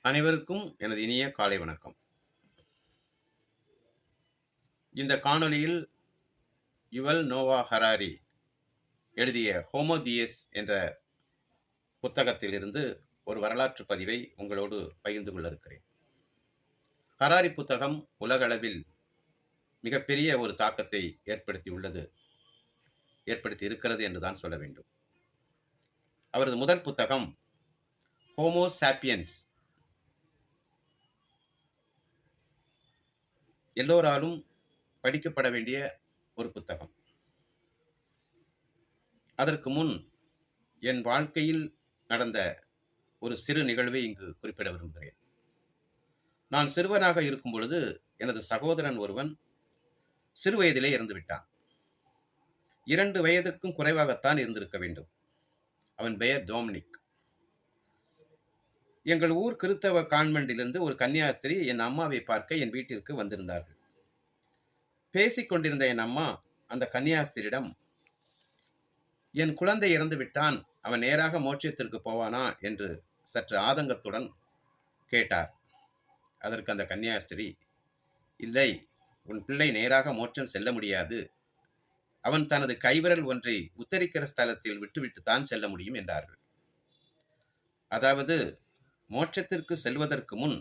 அனைவருக்கும் எனது இனிய காலை வணக்கம். இந்த காணொளியில் யுவல் நோவா ஹராரி எழுதிய ஹோமோ டியஸ் என்ற புத்தகத்திலிருந்து ஒரு வரலாற்று பதிவை உங்களோடு பகிர்ந்து கொள்ள இருக்கிறேன். ஹராரி புத்தகம் உலகளவில் மிகப்பெரிய ஒரு தாக்கத்தை ஏற்படுத்தி இருக்கிறது என்றுதான் சொல்ல வேண்டும். அவரது முதல் புத்தகம் ஹோமோ சாப்பியன்ஸ், எல்லோராலும் படிக்கப்பட வேண்டிய ஒரு புத்தகம். அதற்கு முன் என் வாழ்க்கையில் நடந்த ஒரு சிறு நிகழ்வை இங்கு குறிப்பிட விரும்புகிறேன். நான் சிறுவனாக இருக்கும் பொழுது எனது சகோதரன் ஒருவன் சிறு வயதிலே இறந்து விட்டான். 2 வயதுக்கும் குறைவாகத்தான் இருந்திருக்க வேண்டும். அவன் பெயர் டொமினிக். எங்கள் ஊர் கிறித்தவ கான்வென்ட்டிலிருந்து ஒரு கன்னியாஸ்திரி என் அம்மாவை பார்க்க என் வீட்டிற்கு வந்திருந்தார்கள். பேசிக் கொண்டிருந்த என் அம்மா அந்த கன்னியாஸ்திரியிடம், என் குழந்தை இறந்து விட்டான், அவன் நேராக மோட்சத்திற்கு போவானா என்று சற்று ஆதங்கத்துடன் கேட்டார். அதற்கு அந்த கன்னியாஸ்திரி, இல்லை, உன் பிள்ளை நேராக மோட்சம் செல்ல முடியாது, அவன் தனது கைவிரல் ஒன்றை உத்தரிக்கிற ஸ்தலத்தில் விட்டுவிட்டுத்தான் செல்ல முடியும் என்றார்கள். அதாவது மோட்சத்திற்கு செல்வதற்கு முன்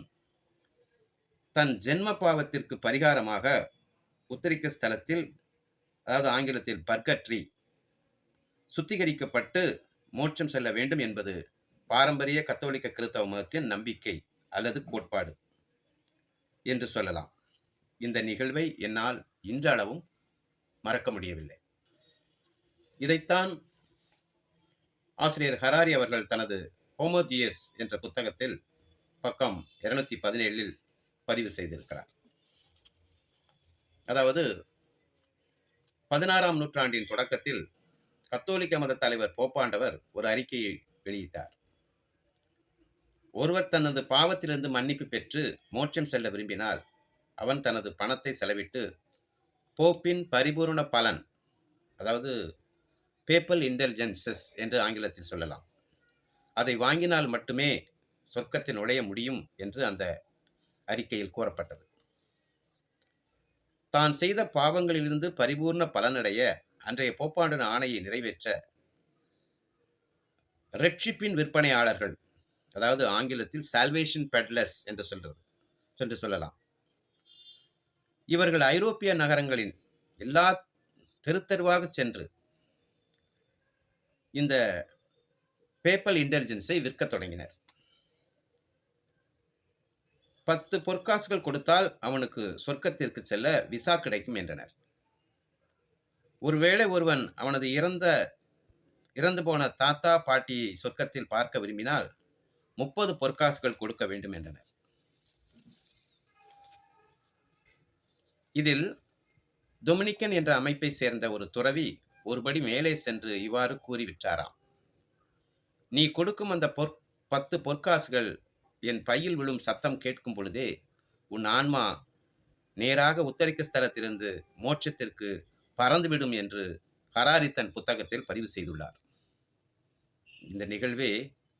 தன் ஜென்ம பாவத்திற்கு பரிகாரமாக உத்தரிக்க ஸ்தலத்தில், அதாவது ஆங்கிலத்தில் பர்கட்ரி, சுத்திகரிக்கப்பட்டு மோட்சம் செல்ல வேண்டும் என்பது பாரம்பரிய கத்தோலிக்க கிறிஸ்தவ மதத்தின் நம்பிக்கை அல்லது கோட்பாடு என்று சொல்லலாம். இந்த நிகழ்வை என்னால் இன்றளவும் மறக்க முடியவில்லை. இதைத்தான் ஆசிரியர் ஹராரி அவர்கள் தனது ஹோமோ டியஸ் என்ற புத்தகத்தில் பக்கம் 217 பதிவு செய்திருக்கிறார். அதாவது 16ஆம் நூற்றாண்டின் தொடக்கத்தில் கத்தோலிக்க மத தலைவர் போப்பாண்டவர் ஒரு அறிக்கையை வெளியிட்டார். ஒருவர் தனது பாவத்திலிருந்து மன்னிப்பு பெற்று மோட்சம் செல்ல விரும்பினால் அவன் தனது பணத்தை செலவிட்டு போப்பின் பரிபூர்ண பலன், அதாவது பேப்பல் இன்டெலிஜென்சஸ் என்று ஆங்கிலத்தில் சொல்லலாம், அதை வாங்கினால் மட்டுமே சொர்க்கத்தில் நுழைய முடியும் என்று அந்த அறிக்கையில் கூறப்பட்டது. தான் செய்த பாவங்களிலிருந்து பரிபூர்ண பலனடைய அன்றைய போப்பாண்டின் ஆணையை நிறைவேற்ற ரட்சிப்பின் விற்பனையாளர்கள், அதாவது ஆங்கிலத்தில் சால்வேஷன் பெட்லர்ஸ் என்று சொல்லலாம், இவர்கள் ஐரோப்பிய நகரங்களின் எல்லா தெருவாக சென்று இந்த பேப்பல் இன்டெலிஜென்ஸை விற்க தொடங்கினர். 10 பொற்காசுகள் கொடுத்தால் அவனுக்கு சொர்க்கத்திற்கு செல்ல விசா கிடைக்கும் என்றனர். ஒருவேளை ஒருவன் அவனது இறந்து போன தாத்தா பாட்டியை சொர்க்கத்தில் பார்க்க விரும்பினால் 30 பொற்காசுகள் கொடுக்க வேண்டும் என்றனர். இதில் டொமினிக்கன் என்ற அமைப்பை சேர்ந்த ஒரு துறவி ஒருபடி மேலே சென்று இவ்வாறு கூறிவிட்டாராம், நீ கொடுக்கும் அந்த 10 பொற்காசுகள் என் பையில் விழும் சத்தம் கேட்கும் பொழுதே உன் ஆன்மா நேராக உத்தரிக்க ஸ்தலத்திலிருந்து மோட்சத்திற்கு பறந்துவிடும் என்று ஹராரி தன் புத்தகத்தில் பதிவு செய்துள்ளார். இந்த நிகழ்வே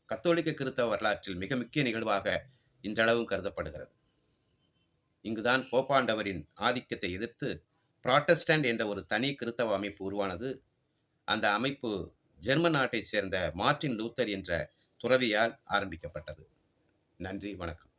கத்தோலிக்க கிறிஸ்தவ வரலாற்றில் மிக முக்கிய நிகழ்வாக இன்றளவும் கருதப்படுகிறது. இங்குதான் போப்பாண்டவரின் ஆதிக்கத்தை எதிர்த்து புராட்டஸ்டன்ட் என்ற ஒரு தனி கிறிஸ்தவ அமைப்பு உருவானது. அந்த அமைப்பு ஜெர்மன் நாட்டைச் சேர்ந்த மார்ட்டின் லூத்தர் என்ற துறவியால் ஆரம்பிக்கப்பட்டது. நன்றி, வணக்கம்.